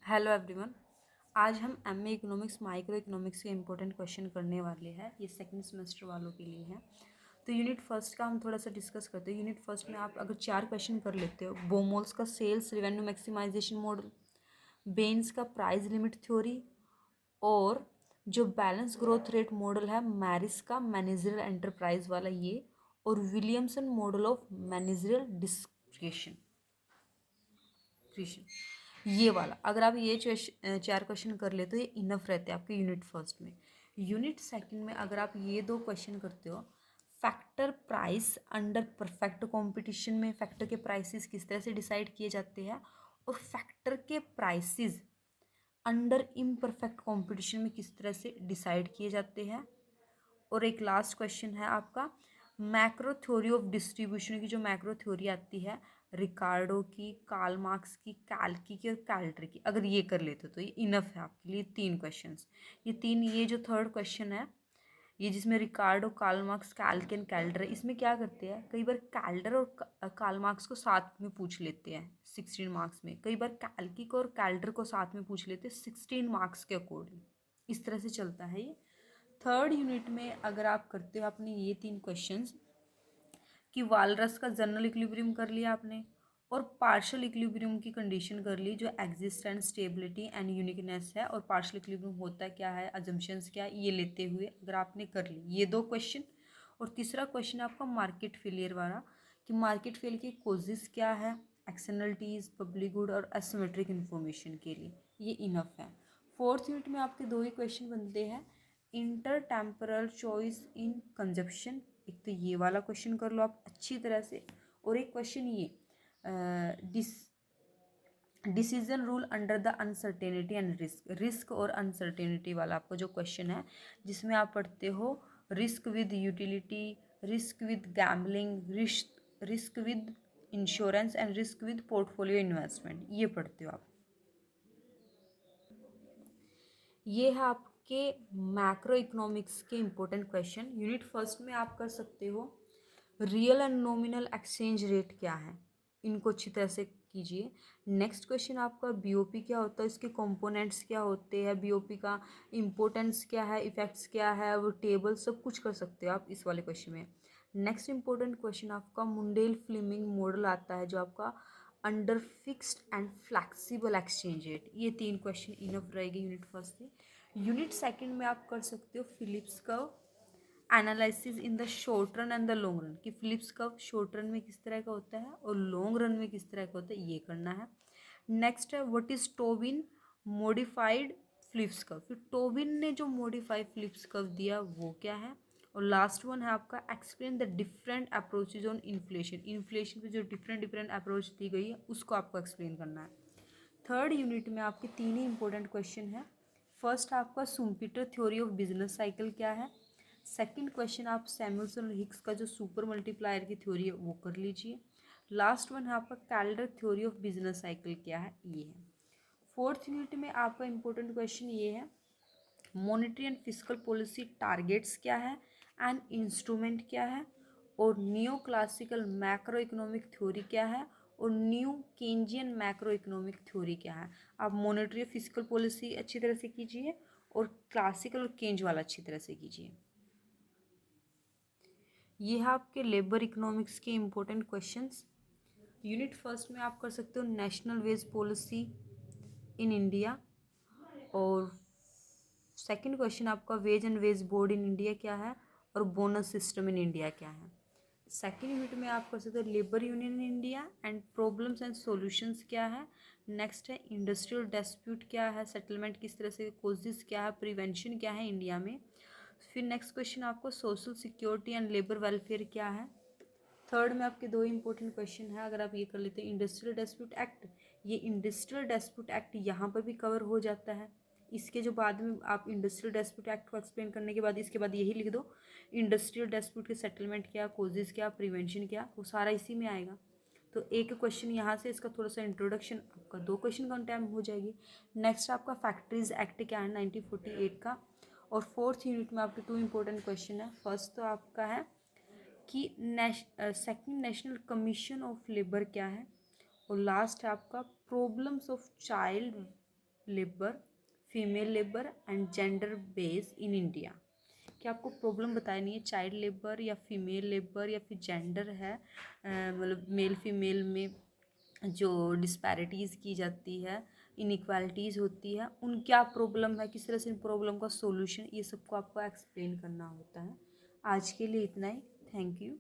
Hello everyone. आज हम MA economics micro economics के इंपॉर्टेंट क्वेश्चन करने वाले हैं। ये सेकंड सेमेस्टर वालों के लिए है। तो यूनिट फर्स्ट का हम थोड़ा सा डिस्कस करते हैं। यूनिट फर्स्ट में आप अगर 4 क्वेश्चन कर लेते हो, बोमोल्स का सेल्स रेवेन्यू मैक्सिमाइजेशन मॉडल, बेन्स का प्राइस लिमिट थ्योरी, और जो बैलेंस ग्रोथ रेट मॉडल है मैरिस का मैनेजरियल एंटरप्राइज वाला ये, और Williamson model of managerial discretion, ये वाला। अगर आप ये 4 क्वेश्चन कर लेते हो ये इनफ रहते हैं आपके यूनिट फर्स्ट में। यूनिट सेकंड में अगर आप ये 2 क्वेश्चन करते हो, factor price under perfect competition में फैक्टर के प्राइसेस किस तरह से डिसाइड किए जाते हैं, और फैक्टर के प्राइसेस अंडर इम्परफेक्ट कंपटीशन में किस तरह से डिसाइड किए जाते हैं। और एक लास्ट क्वेश्चन है आपका मैक्रो थ्योरी ऑफ डिस्ट्रीब्यूशन की, जो मैक्रो थ्योरी आती है रिकार्डो की, कार्ल मार्क्स की, कैल्की की और कैल्डर की। अगर ये कर लेते हो तो ये इनफ है आपके लिए 3 क्वेश्चंस। ये जो थर्ड क्वेश्चन है, ये जिसमें रिकार्डो, कार्ल मार्क्स, कैल्की एंड कैल्डर है, इसमें क्या करते हैं कई बार कैल्डर और कार्ल मार्क्स को साथ में पूछ लेते हैं 16 मार्क्स में, कई बार कैल्की को और कैल्डर को साथ में पूछ लेते हैं 16 मार्क्स के अकॉर्डिंग। इस तरह से चलता है ये। थर्ड यूनिट में अगर आप करते हो आपने ये 3 क्वेश्चंस कि वालरस का जनरल इक्विलिब्रियम कर लिया आपने, और पार्शियल इक्विलिब्रियम की कंडीशन कर ली जो एग्जिस्टेंस, स्टेबिलिटी एंड यूनिकनेस है, और पार्शियल इक्विलिब्रियम होता क्या है, अजम्पशंस क्या है, ये लेते हुए अगर आपने कर ली ये 2 क्वेश्चन। और तीसरा क्वेश्चन आपका मार्केट फेलियर वाला कि मार्केट फेल के कोजेस क्या है, एक्सटर्नलिटीज, पब्लिक गुड और एसिमेट्रिक इन्फॉर्मेशन के लिए, ये इनफ है। फोर्थ यूनिट में आपके 2 ही क्वेश्चन बनते हैं, inter temporal choice in consumption, एक तो ये वाला क्वेश्चन कर लो आप अच्छी तरह से, और एक क्वेश्चन ये decision rule under the uncertainty and risk और अनसर्टेनिटी वाला आपका जो क्वेश्चन है, जिसमें आप पढ़ते हो risk with utility, risk with gambling, risk with insurance and risk with portfolio investment, ये पढ़ते हो आप। ये है आपके मैक्रो इकोनॉमिक्स के इंपॉर्टेंट क्वेश्चन। यूनिट फर्स्ट में आप कर सकते हो real and nominal exchange rate क्या है, इनको अच्छी तरह से कीजिए। नेक्स्ट क्वेश्चन आपका बीओपी क्या होता है, इसके कंपोनेंट्स क्या होते हैं, बीओपी का इंपॉर्टेंस क्या है, इफेक्ट्स क्या है, वो टेबल सब कुछ कर सकते हो आप इस वाले क्वेश्चन में। नेक्स्ट इंपॉर्टेंट क्वेश्चन आपका मुंडेल फ्लेमिंग मॉडल आता है जो आपका under fixed and flexible exchange rate. ये 3 क्वेश्चन इनफ रहेगी यूनिट फर्स्ट से। यूनिट सेकंड में आप कर सकते हो Phillips curve analysis in the short run and the long run, कि फिलिप्स कर्व शॉर्ट रन में किस तरह का होता है और लॉन्ग रन में किस तरह का होता है, ये करना है। नेक्स्ट है what is Tobin modified Phillips curve, फिर टोबिन ने जो मॉडिफाइड फिलिप्स कर्व दिया वो क्या है। और लास्ट वन है आपका explain the different approaches on inflation, inflation पे जो डिफरेंट डिफरेंट अप्रोच दी गई है उसको आपको एक्सप्लेन करना है। थर्ड यूनिट में आपके 3 ही इंपॉर्टेंट क्वेश्चन है। फर्स्ट आपका सुम्पीटर थ्योरी ऑफ बिजनेस साइकिल क्या है। सेकंड क्वेश्चन आप सैमुअल्सन और हिक्स का जो सुपर मल्टीप्लायर की थ्योरी है वो कर लीजिए। लास्ट वन है आपका Calder theory of business cycle क्या है, ये है। फोर्थ यूनिट में आपका इंपॉर्टेंट क्वेश्चन ये है monetary and fiscal policy targets क्या है एंड इंस्ट्रूमेंट क्या है, और new classical macro economic theory क्या है, और new Keynesian macro economic theory क्या है। आप मॉनेटरी फिस्कल पॉलिसी अच्छी तरह से कीजिए और क्लासिकल और केंज वाला अच्छी तरह से कीजिए। ये है आपके लेबर इकोनॉमिक्स के इंपॉर्टेंट क्वेश्चंस। यूनिट फर्स्ट में आप कर सकते हो national wage policy in India, और सेकंड क्वेश्चन आपका wage and wage board in India क्या है, और बोनस सिस्टम इन इंडिया क्या है। सेकंड यूनिट में आप कर सकते हो labour union in India and problems and solutions क्या है। नेक्स्ट है इंडस्ट्रियल डिस्प्यूट क्या है, सेटलमेंट किस तरह से, कोजेस क्या है, प्रिवेंशन क्या है इंडिया में। फिर नेक्स्ट क्वेश्चन आपको social security and labour welfare क्या है। थर्ड में आपके 2 इंपॉर्टेंट क्वेश्चन है, अगर आप ये कर लेते हैं इंडस्ट्रियल डिस्प्यूट एक्ट, ये इंडस्ट्रियल डिस्प्यूट एक्ट यहाँ पर भी कवर हो जाता है। इसके जो बाद में आप इंडस्ट्रियल डिस्प्यूट एक्ट को एक्सप्लेन करने के बाद इसके बाद यही लिख दो इंडस्ट्रियल डिस्प्यूट के सेटलमेंट क्या, कोजेस क्या, प्रिवेंशन क्या, वो सारा इसी में आएगा। तो एक क्वेश्चन यहाँ से इसका थोड़ा सा इंट्रोडक्शन, आपका 2 क्वेश्चन का टाइम हो जाएगी। नेक्स्ट आपका फैक्ट्रीज एक्ट क्या है 1948 का। और फोर्थ यूनिट में आपके 2 इंपॉर्टेंट क्वेश्चन है। फर्स्ट तो आपका है कि second national commission of labour क्या है, और लास्ट है आपका problems of child labour, female labour and gender base in India. क्या आपको प्रॉब्लम बतानी है चाइल्ड लेबर या फीमेल लेबर या फिर जेंडर है, मतलब मेल फीमेल में जो डिस्पैरिटीज़ की जाती है, इनइक्वालिटीज़ होती है, उन क्या प्रॉब्लम है, किस तरह से इन प्रॉब्लम का सॉल्यूशन, ये सबको आपको एक्सप्लेन करना होता है। आज के लिए इतना ही। Thank you.